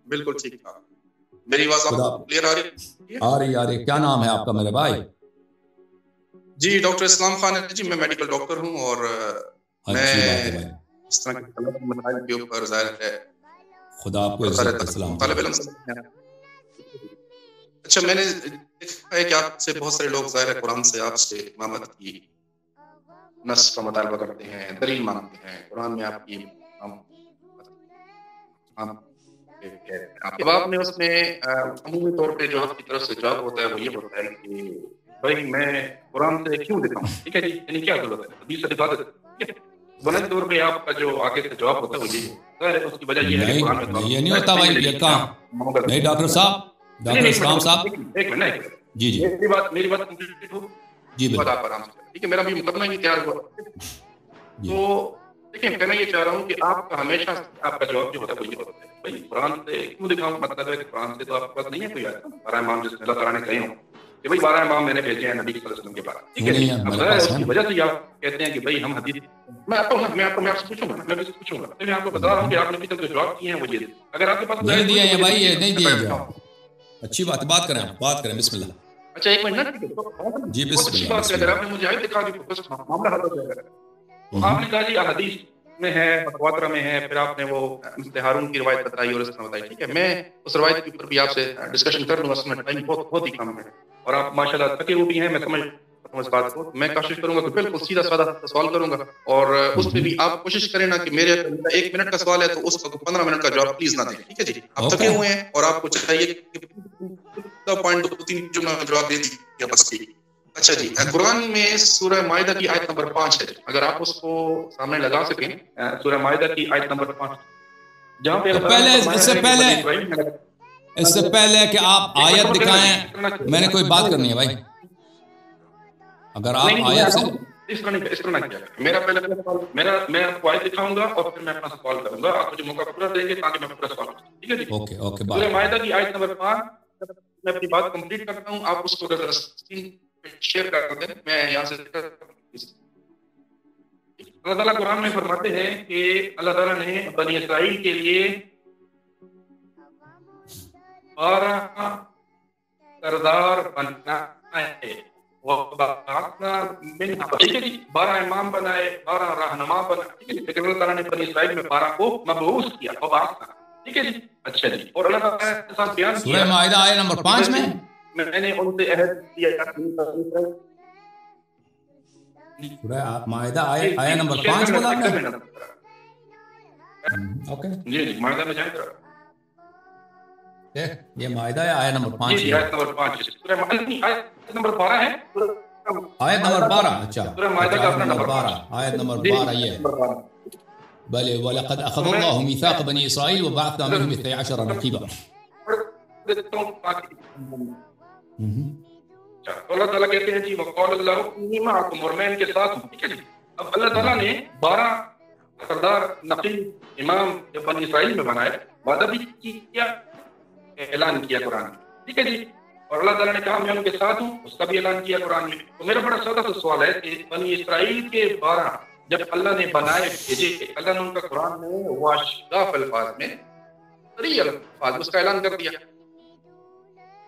بالکل ٹھیک تھا. میری آواز آپ کو کلیئر آ رہی ہے؟ آ رہی. کیا نام ہے آپ کا میرے بھائی؟ جی ڈاکٹر اسلام خان ہے جی. میں میڈیکل ڈاکٹر ہوں اور میں اس طرح کے مسائل کے اوپر ظاہر ہے خدا آپ کو عزت دے. سلام طالب علم. اچھا میں نے دیکھا ہے کہ آپ سے بہت سارے لوگ ظاہر ہے قرآن سے آپ سے امامت کی نص کا مطالبہ کرتے ہیں, دلیل مانگتے ہیں. قرآن میں آپ کی جواب میں اس میں عمومی طور پہ جو آپ کی طرف سے جواب ہوتا ہے وہ یہ ہوتا ہے کہ بھائی میں قرآن سے کیوں دکھاؤں, ٹھیک ہے جی, یعنی کیا ضرورت ہے حدیث سے دکھا دیتے. بنیادی طور پہ آپ کا جو آگے سے جواب ہوتا ہے وہ یہ ہے, اس کی وجہ یہ ہے کہ قرآن میں یہ نہیں ہوتا بھائی. یہ کہاں نہیں ڈاکٹر صاحب, ڈاکٹر اسلام صاحب. ایک منٹ جی جی میری بات کمپلیٹ ہو جی بالکل. آپ آرام سے, ٹھیک ہے, میرا بھی مقدمہ ہی تیار ہوا. تو دیکھیں کہنا یہ چاہ رہا ہوں کہ آپ کا ہمیشہ آپ کا جواب جو ہوتا ہے وہ یہ ہوتا ہے بھائی قرآن سے کیوں دکھاؤں. مطلب ہے کہ قرآن سے تو آپ کے پاس نہیں ہے کوئی آیت 12 امام جس میں اللہ تعالیٰ نے کہے ہوں کہ بھائی 12 امام میں نے بھیجے ہیں نبی صلی اللہ علیہ وسلم کے بعد, ٹھیک ہے جی. اب اس کی وجہ سے آپ کہتے ہیں کہ بھائی ہم حدیث میں آپ سے پوچھوں گا, میں آپ کو بتا رہا ہوں کہ آپ نے ابھی تک جو جواب کیے ہیں وہ یہ اگر آپ کے پاس نہیں دیا ہے بھائی, یہ نہیں دیا جواب. اچھی بات, بات کریں بسم اللہ. اچھا ایک منٹ جی بسم اللہ. بات اگر آپ نے مجھے آیت دکھا دی تو معاملہ حل ہو جائے گا. آپ نے کہا جی احادیث میں ہے, متواتر میں ہے, پھر آپ نے وہ ہارون کی روایت بتائی اور اس طرح بتائی, ٹھیک ہے. میں اس روایت کے اوپر بھی آپ سے ڈسکشن کر لوں گا, اس میں ٹائم بہت ہی کم ہے اور آپ ماشاءاللہ تھکے ہوئے بھی ہیں, میں سمجھتا ہوں اس بات کو. میں کوشش کروں گا کہ بالکل سیدھا سادہ سوال کروں گا اور اس پہ بھی آپ کوشش کریں نا کہ میرے 1 منٹ کا سوال ہے تو اس کو 15 منٹ کا جواب پلیز نہ دیں, ٹھیک ہے جی. آپ تھکے ہوئے ہیں اور آپ کو چاہیے کہ پوائنٹ 2-3 جملہ جواب دے دیجیے بس. ٹھیک. اچھا جی, قرآن میں سورہ مائدہ کی آیت نمبر 5 ہے, اگر آپ اس کو سامنے لگا سکیں. سورہ مائدہ کی آیت نمبر 5 جہاں پہ اس سے پہلے کہ آپ آیت دکھائیں, میں نے کوئی بات کرنی ہے بھائی. اگر آپ آیت سے اس طرح نہ کیا میرا پہلے میں آپ کو آیت دکھاؤں گا اور پھر میں اپنا سوال کروں گا, آپ مجھے موقع پورا دیں گے تاکہ میں پورا سوال کروں, ٹھیک ہے جی. اوکے سورہ مائدہ کی آیت نمبر 5 میں اپنی بات کمپلیٹ کرتا ہوں, آپ اس کو ذرا اسکرین پہ شیئر کر دیں. میں یہاں سے اللہ تعالیٰ قرآن میں فرماتے ہیں کہ اللہ تعالیٰ نے بنی اسرائیل کے لیے 12 سردار بنائے, 12 امام بنائے, 12 رہنما بنائے, لیکن اللہ تعالیٰ نے بنی اسرائیل میں 12 کو مبعوث کیا, ٹھیک ہے جی. اچھا جی, اور اللہ تعالیٰ کے ساتھ بیان کیا سورہ مائدہ آیت نمبر 5 میں نے ان سے عہد کیا. سورہ مائدہ آیت نمبر 5 بولا آپ نے. اوکے جی جی, مائدہ میں جائیں گے. یہ مائدہ ہے آیت نمبر 5. جی آیت نمبر 5 سورہ مائدہ آیت نمبر 12 ہے. آیت نمبر 12. اچھا سورہ مائدہ کا اپنا نمبر 12, آیت نمبر 12 یہ بل ولقد اخذ الله ميثاق بني اسرائيل وبعثنا منهم 12 نقيبا. اللہ تعالیٰ کہتے ہیں جی وقال اللہ انی معکم, اور میں ان کے ساتھ ہوں, ٹھیک ہے جی. اب اللہ تعالیٰ نے 12 سردار نقیب امام بنی اسرائیل میں بنائے, وعدہ بھی کیا, اعلان کیا قرآن میں, ٹھیک ہے جی. اور اللہ تعالیٰ نے کہا میں ان کے ساتھ ہوں, اس کا بھی اعلان کیا قرآن میں. تو میرا بڑا سادہ سا سوال ہے کہ بنی اسرائیل کے 12 جب اللہ نے بنائے بھیجے, اللہ نے ان کا قرآن میں واشگاف الفاظ میں صریح الفاظ اس کا اعلان کر دیا,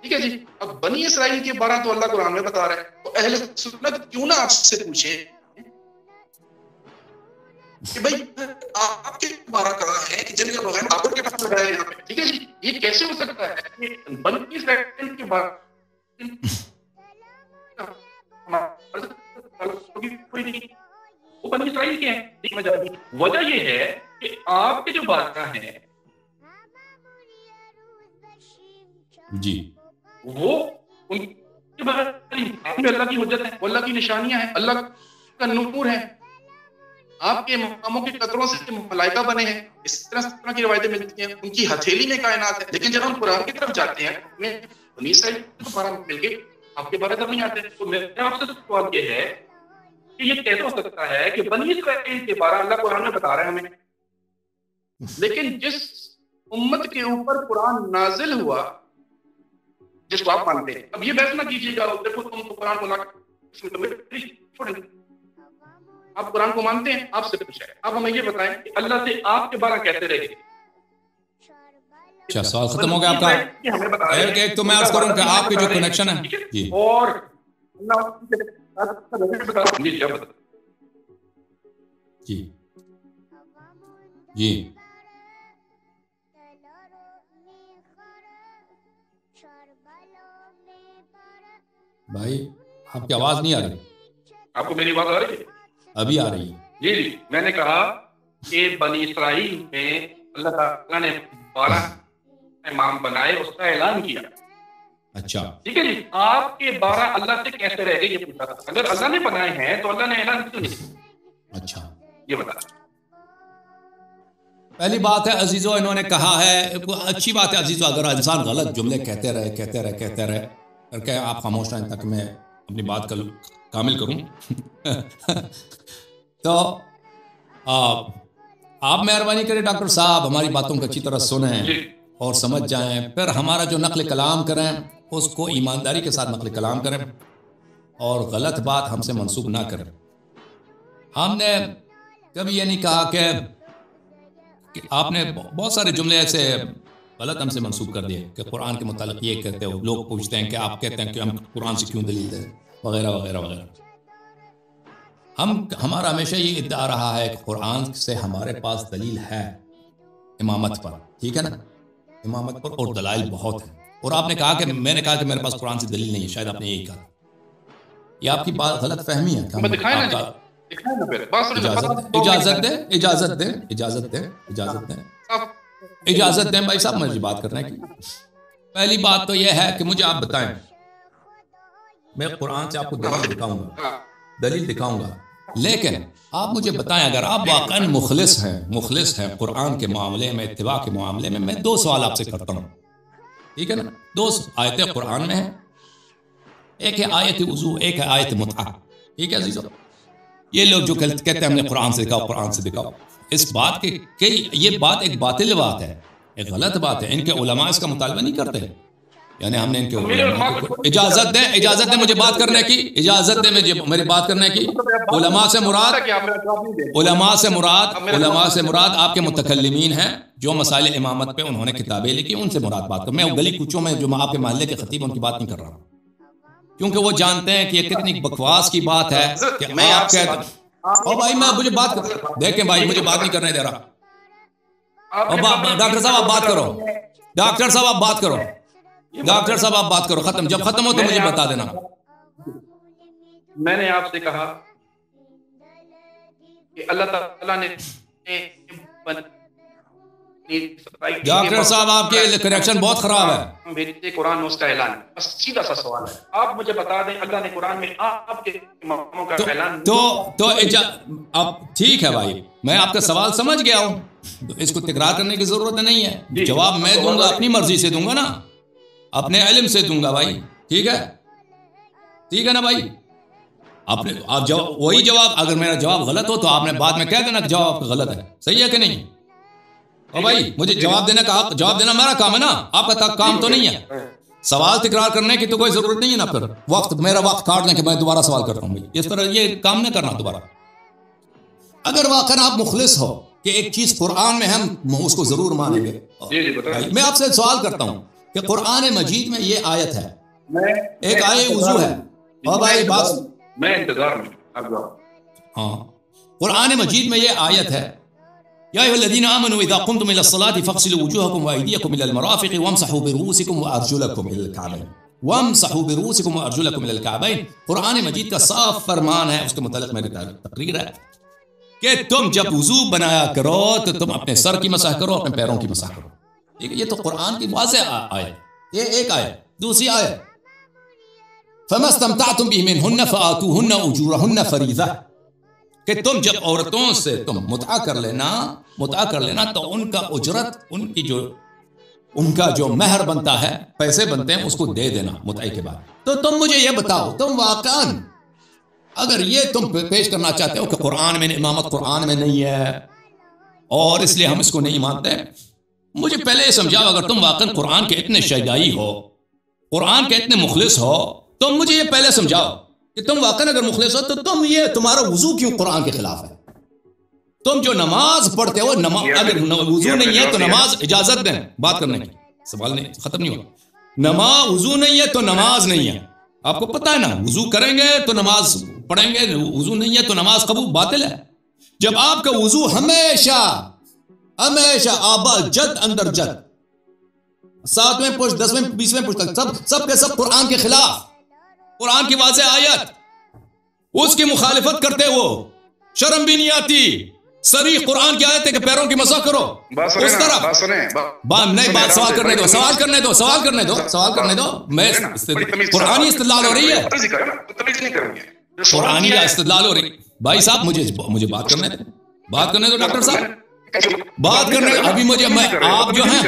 ٹھیک ہے جی. اب بنی اسرائیل کے 12 تو اللہ قرآن میں بتا رہا ہے, تو اہل سنت کیوں نہ آپ سے پوچھیں کہ بھائی آپ کے 12 کہاں ہیں کہ جن کے بغیر آپ کے پاس لگائے یہاں پہ, ٹھیک ہے جی. یہ کیسے ہو سکتا ہے کہ بنی اسرائیل کے 12 وہ بنی اسرائیل کے ہیں. وجہ یہ ہے کہ آپ کے جو 12 ہیں جی وہ ان کے بغیر اللہ کی حجت ہے, وہ اللہ کی نشانیاں ہیں, اللہ کا نور ہے. آپ کے اماموں کے قطروں سے ملائکہ بنے ہیں, اس طرح کی روایتیں ملتی ہیں. ان کی ہتھیلی میں کائنات ہے. لیکن جب ہم قرآن کی طرف جاتے ہیں بنی اسرائیل کو 12 مل کے آپ کے 12 نہیں آتے. تو میرا آپ سے سوال یہ ہے کہ یہ کیسے ہو سکتا ہے کہ بنی اسرائیل کے 12 اللہ قرآن میں بتا رہے ہیں ہمیں, لیکن جس امت کے اوپر قرآن نازل ہوا جس کو آپ مانتے ہیں, اب یہ بحث نہ کیجیے گا دیکھو تم تو قرآن کو آپ قرآن کو مانتے ہیں, آپ سے پوچھا ہے, آپ ہمیں یہ بتائیں کہ اللہ سے آپ کے 12 کیسے رہے, اچھا سوال ختم ہو گیا آپ کا؟ ایک تو میں عرض کروں کہ آپ کے جو کنیکشن ہے جی اور جی جی بھائی آپ کی آواز نہیں آ رہی. آپ کو میری بات آ رہی ہے؟ ابھی آ رہی ہے. جی میں نے کہا کہ بنی اسرائیل میں اللہ تعالیٰ نے 12 امام بنائے، اس کا اعلان کیا. اچھا ٹھیک ہے جی. آپ کے 12 اللہ سے کیسے رہ گئے یہ پوچھا تھا. اگر اللہ نے بنائے ہیں تو اللہ نے اعلان کیوں نہیں کیا؟ اچھا یہ بتا. پہلی بات ہے عزیزو، انہوں نے کہا ہے اچھی بات ہے عزیزو، اگر انسان غلط جملے کہتے رہے کر کے آپ خاموش رہیں تاکہ میں اپنی بات کا کامل کروں. تو آپ مہربانی کریں ڈاکٹر صاحب ہماری باتوں کو اچھی طرح سنیں اور سمجھ جائیں، پھر ہمارا جو نقل کلام کریں اس کو ایمانداری کے ساتھ نقل کلام کریں اور غلط بات ہم سے منسوب نہ کریں. ہم نے کبھی یہ نہیں کہا کہ آپ نے بہت سارے جملے ایسے غلط ہم سے منسوب کر دیے کہ قرآن کے متعلق یہ کہتے ہو. لوگ پوچھتے ہیں کہ آپ کہتے ہیں کہ ہم قرآن سے کیوں دلیل دیں وغیرہ وغیرہ وغیرہ. ہمارا ہمیشہ یہ ادعا رہا ہے کہ قرآن سے ہمارے پاس دلیل ہے امامت پر، ٹھیک ہے نا، امامت پر، اور دلائل بہت ہیں. اور آپ نے کہا کہ میں نے کہا کہ میرے پاس قرآن سے دلیل نہیں ہے، شاید آپ نے یہی کہا. یہ آپ کی بات غلط فہمی ہے. اجازت دیں بھائی صاحب مجھے بات کرنے کی. پہلی بات تو یہ ہے کہ مجھے آپ بتائیں، میں قرآن سے آپ کو دلیل دکھاؤں گا، لیکن آپ مجھے بتائیں اگر آپ واقعاً مخلص ہیں قرآن کے معاملے میں، اتباع کے معاملے میں 2 سوال آپ سے کرتا ہوں، ٹھیک ہے نا. 2 آیتیں قرآن میں ہیں، ایک ہے آیت وضو، ایک ہے آیت متعہ. ٹھیک ہے عزیزو، یہ لوگ جو کہتے ہیں ہم نے قرآن سے دکھاؤ، اس بات کہ یہ بات ایک باطل بات ہے، ایک غلط بات ہے. ان کے علماء اس کا مطالبہ نہیں کرتے، یعنی ہم نے ان کے علماء کو اجازت دیں مجھے بات کرنے کی، اجازت دیں مجھے میری بات کرنے کی. علماء سے مراد آپ کے متکلمین ہیں جو مسائل امامت پہ انہوں نے کتابیں لکھی، ان سے مراد بات کروں. میں گلی کوچوں میں جو آپ کے محلے کے خطیب ان کی بات نہیں کر رہا ہوں، کیونکہ وہ جانتے ہیں کہ یہ کتنی بکواس کی بات ہے کہ آپ کہتے ہیں او بھائی میں مجھے بات دیکھیں بھائی مجھے بات نہیں کرنے دے رہا. ڈاکٹر صاحب آپ بات کرو، ڈاکٹر صاحب آپ بات کرو، ختم. جب ختم ہو تو مجھے بتا دینا. میں نے آپ سے کہا کہ اللہ تعالیٰ نے ڈاکٹر صاحب آپ کے کنیکشن بہت خراب ہے. بھیجتے قرآن میں اس کا اعلان. بس سیدھا سا سوال ہے، آپ مجھے بتا دیں اللہ نے قرآن میں آپ کے اماموں کا اعلان تو اب ٹھیک ہے بھائی، میں آپ کا سوال سمجھ گیا ہوں، اس کو تکرار کرنے کی ضرورت نہیں ہے. جواب میں دوں گا اپنی مرضی سے دوں گا نا، اپنے علم سے دوں گا بھائی. ٹھیک ہے نا بھائی. آپ وہی جواب، اگر میرا جواب غلط ہو تو آپ نے بعد میں کہہ دینا کہ جواب آپ کا غلط ہے. صحیح ہے کہ نہیں؟ او بھائی مجھے جواب دینا میرا کام ہے نا، آپ کا کام تو نہیں ہے. سوال تکرار کرنے کی تو کوئی ضرورت نہیں ہے نا. پھر میرا وقت کاٹ دیں کہ میں دوبارہ سوال کرتا ہوں. اس طرح یہ کام نہ کرنا دوبارہ. اگر واقعا آپ مخلص ہو کہ ایک چیز قرآن میں ہم اس کو ضرور مانیں گے، میں آپ سے سوال کرتا ہوں کہ قرآن مجید میں یہ آیت ہے، ایک آیت وضو ہے. اور بھائی بات میں انتظار میں. ہاں قرآن مجید میں یہ آیت ہے، یا ایھا الذین آمنوا اذا قمتم الى الصلاة فاغسلوا وجوهکم وایدیکم الى المرافق وامسحوا برؤوسکم وارجلکم الى الکعبین. قرآن مجید کا صاف فرمان ہے، اس کے متعلق میری تقریر ہے کہ تم جب وضو بنایا کرو تو تم اپنے سر کی مسح کرو، اپنے پیروں کی مسح کرو. ٹھیک ہے، یہ تو قرآن کی واضح آیت. یہ ایک آیت. دوسری آیت فَمَا اسْتَمْتَعْتُمْ بِهِ مِنْهُنَّ فَآتُوهُنَّ أُجُورَهُنَّ فَرِيضَةً، کہ تم جب عورتوں سے تم متعہ کر لینا تو ان کا اجرت، ان کا جو مہر بنتا ہے، پیسے بنتے ہیں، اس کو دے دینا متعہ کے بعد. تو تم مجھے یہ بتاؤ، تم واقعاً اگر یہ تم پیش کرنا چاہتے ہو کہ قرآن میں امامت قرآن میں نہیں ہے اور اس لیے ہم اس کو نہیں مانتے، مجھے پہلے یہ سمجھاؤ اگر تم واقعاً قرآن کے اتنے شیدائی ہو، قرآن کے اتنے مخلص ہو، تم مجھے یہ پہلے سمجھاؤ کہ تم واقعاً اگر مخلص ہو تو تمہارا وضو کیوں قرآن کے خلاف ہے؟ تم جو نماز پڑھتے ہو اگر وضو نہیں ہے تو نماز اجازت دیں بات کرنے کی، سوال نہیں ختم نہیں ہوا. وضو نہیں ہے تو نماز نہیں ہے. آپ کو پتا ہے نا، وضو کریں گے تو نماز پڑھیں گے، وضو نہیں ہے تو نماز قبول باطل ہے. جب آپ کا وضو ہمیشہ آباد جد اندر جد 7ویں پشت 10ویں 20ویں پشت تک سب کے سب قرآن کے خلاف، قرآن کی واضح آیت، اس کی مخالفت کرتے ہو، شرم بھی نہیں آتی. صریح قرآن کی آیت ہے کہ پیروں کی مسح کرو. اس طرح نہیں، بات سوال کرنے دو. میں قرآنی استدلال ہو رہی ہے، قرآنی استدلال ہو رہی. بھائی صاحب مجھے بات کرنے دو ڈاکٹر صاحب، بات کرنے. ابھی مجھے آپ جو ہیں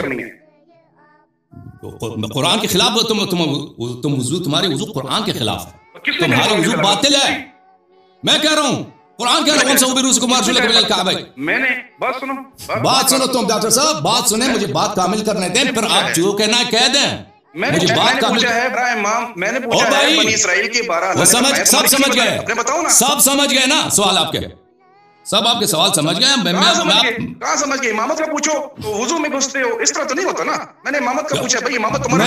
قرآن کے خلاف، تم وضو، تمہاری وضو قرآن کے خلاف ہے، تمہاری وضو باطل ہے. میں کہہ رہا ہوں قرآن کہہ رہا ہوں. میں نے بات سنو تم ڈاکٹر صاحب، بات سنیں، مجھے بات کامل کرنے دیں، پھر آپ جو کہنا ہے کہہ دیں. مجھے بات کامل میں نے پوچھا ہے بنی اسرائیل کے 12 سب سمجھ گئے نا سوال آپ کے، سب آپ کے سوال سمجھ گئے. کہاں سمجھ گئے؟ امامت کا پوچھو تو وضو میں گھستے ہو، اس طرح تو نہیں ہوتا نا. میں نے امامت کا پوچھا، بھائی امامت تمہارا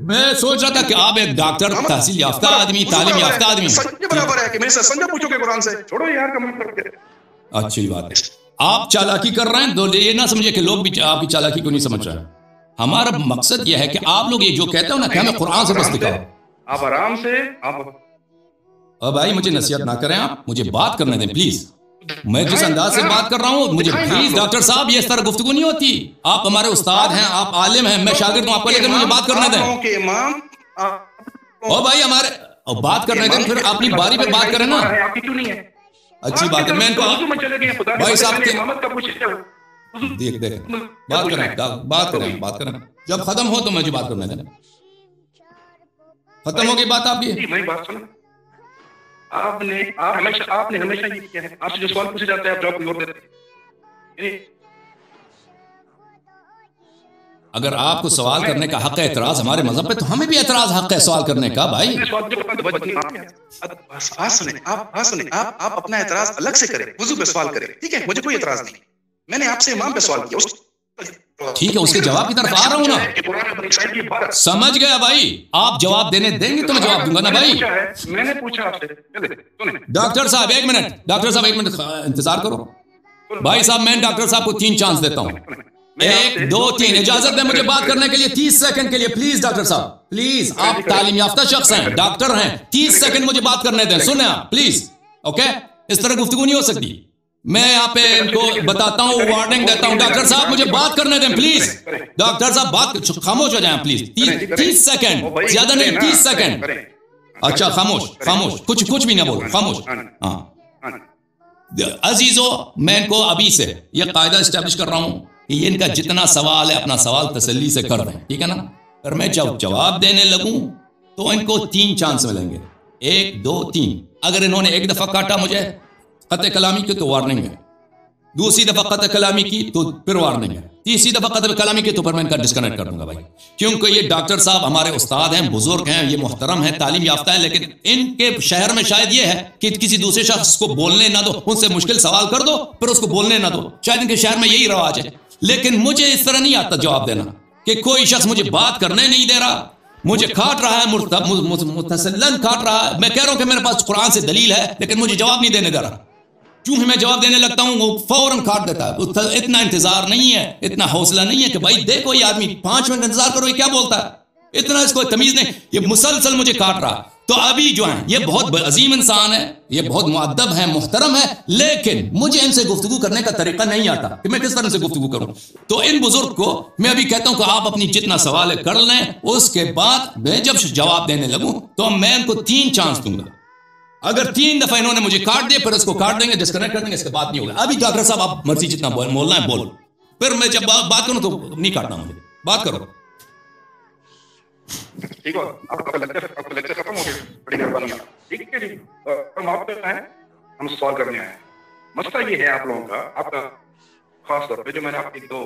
میں سوچ رہا تھا کہ آپ ایک ڈاکٹر، تحصیل یافتہ آدمی، تعلیم یافتہ آدمی برابر ہے کہ میرے سے سمجھا پوچھو کہ قرآن سے. چھوڑو یار کمنٹ کر کے. اچھی بات ہے. آپ چالاکی کر رہے ہیں تو یہ نہ سمجھے کہ لوگ بھی آپ کی چالاکی کو نہیں سمجھ رہے. ہمارا مقصد یہ ہے کہ آپ لوگ یہ جو کہتے ہو نا کہ ہمیں قرآن سے بس دکھاؤ. آپ آرام سے بھائی مجھے نصیحت نہ کریں، آپ مجھے بات کرنے دیں پلیز. میں جس انداز سے بات کر رہا ہوں مجھے پلیز ڈاکٹر صاحب یہ اس طرح گفتگو نہیں ہوتی. آپ ہمارے استاد ہیں، آپ عالم ہیں، میں شاگرد ہوں آپ کو، لیکن مجھے بات کرنے دیں. او بھائی ہمارے بات کرنے دیں، پھر اپنی باری پہ بات کریں نا. اچھی بات ہے. میں ان کو بھائی صاحب کے دیکھ بات کریں جب ختم ہو تو مجھے بات کرنے دیں. ختم ہو گئی بات آپ کی. آپ نے ہمیشہ یہ کیا ہے، آپ سے جو سوال پوچھا جاتا ہے آپ جواب نہیں دیتے. اگر آپ کو سوال کرنے کا حق ہے اعتراض ہمارے مذہب پہ، تو ہمیں بھی اعتراض حق ہے سوال کرنے کا. بھائی آپ اپنا اعتراض الگ سے کریں، وضو پہ سوال کریں، ٹھیک ہے؟ مجھے کوئی اعتراض نہیں. میں نے آپ سے امام پہ سوال کیا، ٹھیک ہے، اس کے جواب کی طرف آ رہا ہوں نا. سمجھ گیا بھائی، آپ جواب دینے دیں گے تو میں جواب دوں گا نا بھائی. میں نے پوچھا آپ سے. ڈاکٹر صاحب ایک منٹ انتظار کرو. بھائی صاحب میں ڈاکٹر صاحب کو 3 چانس دیتا ہوں. 1 2 3 اجازت دیں مجھے بات کرنے کے لیے 30 سیکنڈ کے لیے. پلیز ڈاکٹر صاحب پلیز، آپ تعلیم یافتہ شخص ہیں، ڈاکٹر ہیں، 30 سیکنڈ مجھے بات کرنے دیں. سنیں آپ پلیز. اوکے، اس طرح گفتگو نہیں ہو سکتی. میں یہاں پہ ان کو بتاتا ہوں، وارننگ دیتا ہوں. ڈاکٹر صاحب مجھے بات کرنے دیں پلیز. ڈاکٹر صاحب بات خاموش ہو جائیں پلیز. 30 سیکنڈ، زیادہ نہیں، 30 سیکنڈ. اچھا خاموش، کچھ بھی نہ بولو، خاموش. ہاں عزیزو، میں ان کو ابھی سے یہ قاعدہ اسٹیبلش کر رہا ہوں کہ ان کا جتنا سوال ہے اپنا سوال تسلی سے کر دیں، ٹھیک ہے نا؟ پر میں جب جواب دینے لگوں تو ان کو 3 چانس ملیں گے. 1 2 3. اگر انہوں نے ایک دفعہ کاٹا مجھے قطع کلامی کی تو وارننگ ہے، دوسری دفعہ قطع کلامی کی تو پھر وارننگ ہے، تیسری دفعہ قطع کلامی کی تو پھر میں ان کا ڈسکنیکٹ کر دوں گا بھائی. کیونکہ یہ ڈاکٹر صاحب ہمارے استاد ہیں، بزرگ ہیں، یہ محترم ہیں، تعلیم یافتہ ہیں، لیکن ان کے شہر میں شاید یہ ہے کہ کسی دوسرے شخص کو بولنے نہ دو، ان سے مشکل سوال کر دو پھر اس کو بولنے نہ دو. شاید ان کے شہر میں یہی رواج ہے. لیکن مجھے اس طرح نہیں آتا جواب دینا کہ کوئی شخص مجھے بات کرنے نہیں دے رہا، مجھے کاٹ رہا ہے، متسلن کاٹ رہا ہے. میں کہہ رہا ہوں کہ میرے پاس قرآن سے دلیل ہے لیکن مجھے جواب نہیں دینے دے رہا. کیوں میں جواب دینے لگتا ہوں وہ فوراً کاٹ دیتا ہے. اتنا انتظار نہیں ہے، اتنا حوصلہ نہیں ہے کہ بھائی دیکھو یہ آدمی 5 منٹ انتظار کرو، یہ کیا بولتا ہے. اتنا اس کو تمیز نہیں، یہ مسلسل مجھے کاٹ رہا. تو ابھی جو ہیں یہ بہت عظیم انسان ہے، یہ بہت مؤدب ہے، محترم ہے، لیکن مجھے ان سے گفتگو کرنے کا طریقہ نہیں آتا کہ میں کس طرح سے گفتگو کروں. تو ان بزرگ کو میں ابھی کہتا ہوں کہ آپ اپنی جتنا سوال کر لیں، اس کے بعد میں جب جواب دینے لگوں تو میں ان کو 3 چانس دوں گا. اگر 3 دفعہ انہوں نے مجھے کاٹ دیا پھر اس کو کاٹ دیں گے، ڈسکنیکٹ کر دیں گے، اس کے بعد نہیں ہوگا. ابھی ڈاکٹر صاحب آپ مرضی جتنا بولنا ہے بولو، پھر میں جب بات کروں تو نہیں کاٹنا مجھے. بات کرو. ٹھیک ہے، آپ کا لیکچر ختم ہو گیا، بڑی مہربانی. ٹھیک ہے جی، ہم آپ پہ ہیں، ہم سوال کرنے آئے ہیں. مسئلہ یہ ہے آپ لوگوں کا، آپ کا خاص طور پہ جو میں نے آپ کی 2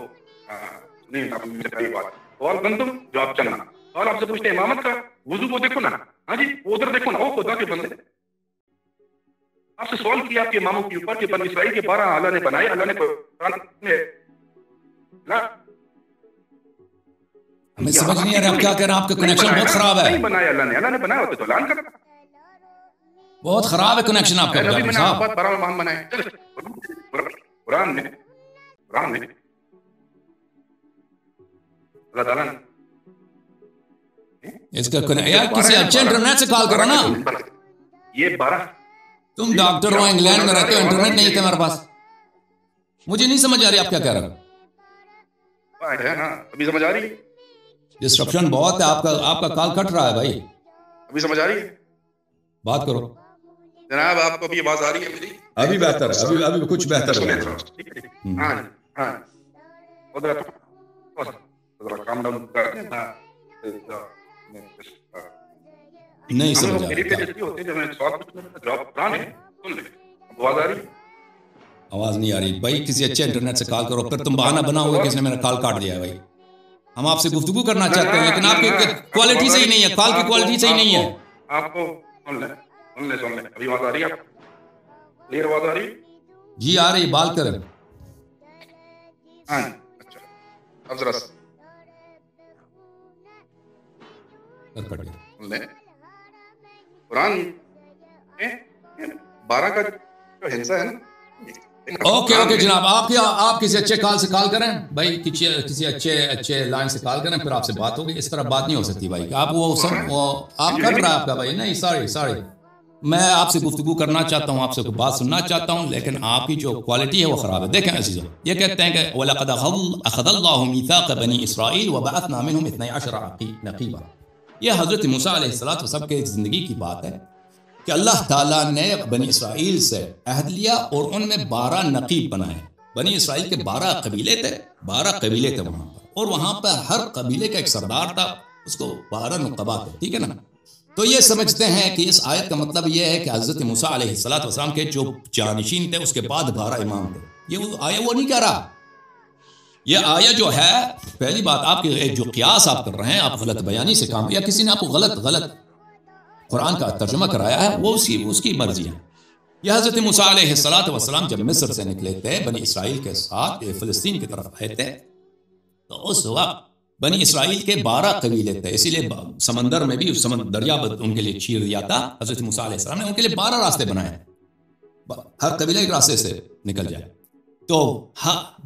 بات سوال گندم جواب چلنا. سوال آپ سے پوچھتے ہیں امامت کا، وضو کو دیکھو نا، ہاں جی وہ ادھر دیکھو نا، وہ خدا کے بندے آپ سے سوال کیا آپ کے اماموں کے اوپر کہ بنی اسرائیل کے 12 اللہ نے بنائے، اللہ نے قرآن میں ہمیں سمجھ نہیں آ رہا آپ کیا کہہ رہے ہیں، آپ کا کنیکشن بہت خراب ہے. نہیں بنایا اللہ نے بنایا ہوتا تو اعلان کرتا. بہت خراب ہے کنیکشن آپ کا نبی میں نے صاحب. 12 امام بنائے. قرآن میں اللہ تعالیٰ نے اس کا یار کسی اچھے انٹرنیٹ سے کال کرو نا. یہ 12 تم ڈاکٹر ہو، انگلینڈ میں رہتے ہو، انٹرنیٹ نہیں تھا میرے پاس. مجھے نہیں سمجھ آ رہی آپ کیا کہہ رہے ہو. ابھی سمجھ آ رہی ہے؟ ڈسٹرپشن بہت ہے، آپ کا کال کٹ رہا ہے بھائی. ابھی سمجھ آ رہی ہے؟ بات کرو جناب. آپ کو ابھی آواز آ رہی ہے میری؟ ابھی بہتر ہے، ابھی کچھ بہتر ہے. ہاں کام ڈاؤن کرتے ہیں. نہیں سمجھ آ رہی. آواز نہیں آ رہی بھائی. کسی اچھے انٹرنیٹ سے کال کرو. پھر تم بہانہ بنا ہوگا کسی نے میرا کال کاٹ دیا ہے بھائی. ہم آپ سے گفتگو کرنا چاہتے ہیں لیکن آپ کی کوالٹی صحیح نہیں ہے، کال کی کوالٹی صحیح نہیں ہے. آپ کو سن لیں ابھی آواز آ رہی ہے؟ کلیئر آواز آ رہی ہے؟ جی آ رہی. بات کریں. ہاں اچھا. اب ذرا قرآن 12 کا جو حصہ ہے نا. اوکے جناب. آپ کسی اچھے کال سے کال کریں بھائی، کسی اچھے لائن سے کال کریں، پھر آپ سے بات ہوگی. اس طرح بات نہیں ہو سکتی بھائی. آپ آپ کٹ رہا ہے آپ کا بھائی. نہیں سوری میں آپ سے گفتگو کرنا چاہتا ہوں، آپ سے کوئی بات سننا چاہتا ہوں، لیکن آپ کی جو کوالٹی ہے وہ خراب ہے. دیکھیں عزیزو، یہ کہتے ہیں کہ وَلَقَدْ أَخَذَ اللَّهُ مِيثَاقَ بَنِي إِسْرَائِيلَ وَبَعَثْنَا مِنْهُمْ 12 نقیبا. یہ حضرت موسیٰ علیہ السلام کے زندگی کی بات ہے کہ اللہ تعالیٰ نے بنی اسرائیل سے عہد لیا اور ان میں 12 نقیب بنائے. بنی اسرائیل کے 12 قبیلے تھے وہاں پر، اور وہاں پر ہر قبیلے کا ایک سردار تھا، اس کو 12 نقبا تھے. ٹھیک ہے نا. تو یہ سمجھتے ہیں کہ اس آیت کا مطلب یہ ہے کہ حضرت موسیٰ علیہ السلام کے جو جانشین تھے اس کے بعد 12 امام تھے. یہ آیت وہ نہیں کہہ رہا. یہ آیت جو ہے، پہلی بات آپ کے جو قیاس آپ کر رہے ہیں، آپ غلط بیانی سے کام، یا کسی نے آپ کو غلط قرآن کا ترجمہ کرایا ہے، وہ اس کی مرضی ہے. یہ حضرت موسیٰ علیہ السلام جب مصر سے نکلے تھے بنی اسرائیل کے ساتھ فلسطین کی طرف آئے تھے، تو اس وقت بنی اسرائیل کے 12 قبیلے تھے. اسی لیے سمندر میں بھی دریا ان کے لیے چیر دیا تھا. حضرت موسیٰ علیہ السلام نے ان کے لیے 12 راستے بنائے، ہر قبیلہ ایک راستے سے نکل جائے. تو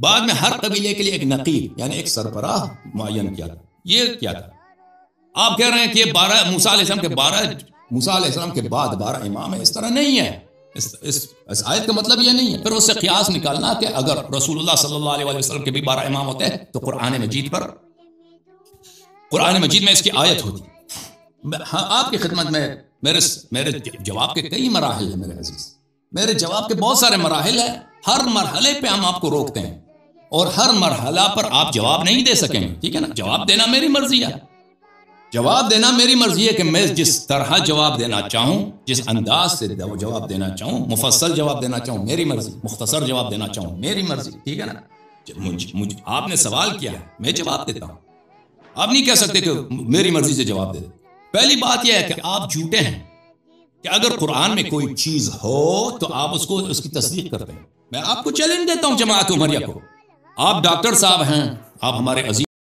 بعد میں ہر قبیلے کے لیے ایک نقیب یعنی ایک سربراہ معین کیا تھا. یہ کیا تھا؟ آپ کہہ رہے ہیں کہ یہ 12 موسیٰ علیہ السلام کے بعد 12 امام ہیں. اس طرح نہیں ہے. اس آیت کا مطلب یہ نہیں ہے. پھر اس سے قیاس نکالنا کہ اگر رسول اللہ صلی اللہ علیہ وسلم کے بھی 12 امام ہوتے ہیں تو قرآن مجید میں اس کی آیت ہوتی. ہاں آپ کی خدمت میں میرے جواب کے کئی مراحل ہیں میرے عزیز. میرے جواب کے بہت سارے مراحل ہیں. ہر مرحلے پہ ہم آپ کو روکتے ہیں اور ہر مرحلہ پر آپ جواب نہیں دے سکیں گے. ٹھیک ہے نا. جواب دینا میری مرضی ہے. کہ میں جس طرح جواب دینا چاہوں، جس انداز سے جواب دینا چاہوں، مفصل جواب دینا چاہوں میری مرضی، مختصر جواب دینا چاہوں میری مرضی. ٹھیک ہے نا. آپ نے سوال کیا ہے، میں جواب دیتا ہوں. آپ نہیں کہہ سکتے کہ میری مرضی سے جواب دے. پہلی بات یہ ہے کہ آپ جھوٹے ہیں کہ اگر قرآن میں کوئی چیز ہو تو آپ اس کی تصدیق کرتے ہیں. میں آپ کو چیلنج دیتا ہوں جماعت عمریہ کو. آپ ڈاکٹر صاحب ہیں، آپ ہمارے عزیز